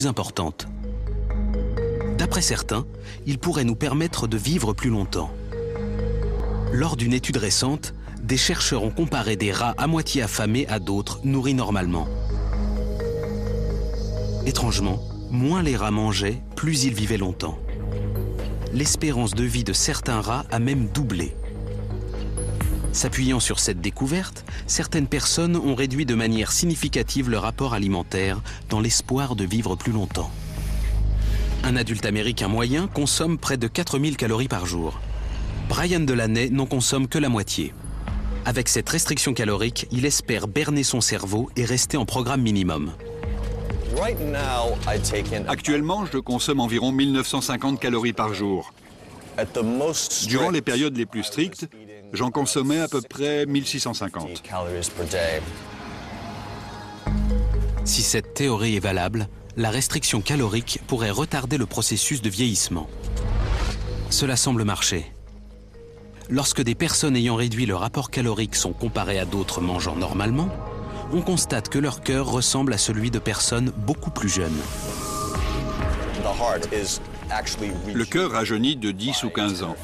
importante. D'après certains, il pourrait nous permettre de vivre plus longtemps. Lors d'une étude récente, des chercheurs ont comparé des rats à moitié affamés à d'autres nourris normalement. Étrangement, moins les rats mangeaient, plus ils vivaient longtemps. L'espérance de vie de certains rats a même doublé. S'appuyant sur cette découverte, certaines personnes ont réduit de manière significative leur apport alimentaire dans l'espoir de vivre plus longtemps. Un adulte américain moyen consomme près de 4000 calories par jour. Brian Delaney n'en consomme que la moitié. Avec cette restriction calorique, il espère berner son cerveau et rester en programme minimum. Actuellement, je consomme environ 1950 calories par jour. Durant les périodes les plus strictes, j'en consommais à peu près 1650. Si cette théorie est valable, la restriction calorique pourrait retarder le processus de vieillissement. Cela semble marcher. Lorsque des personnes ayant réduit leur apport calorique sont comparées à d'autres mangeant normalement, on constate que leur cœur ressemble à celui de personnes beaucoup plus jeunes. Le cœur rajeunit de 10 ou 15 ans.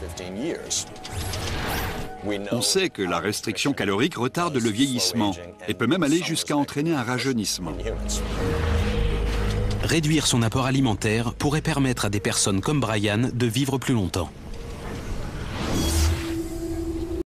On sait que la restriction calorique retarde le vieillissement et peut même aller jusqu'à entraîner un rajeunissement. Réduire son apport alimentaire pourrait permettre à des personnes comme Brian de vivre plus longtemps.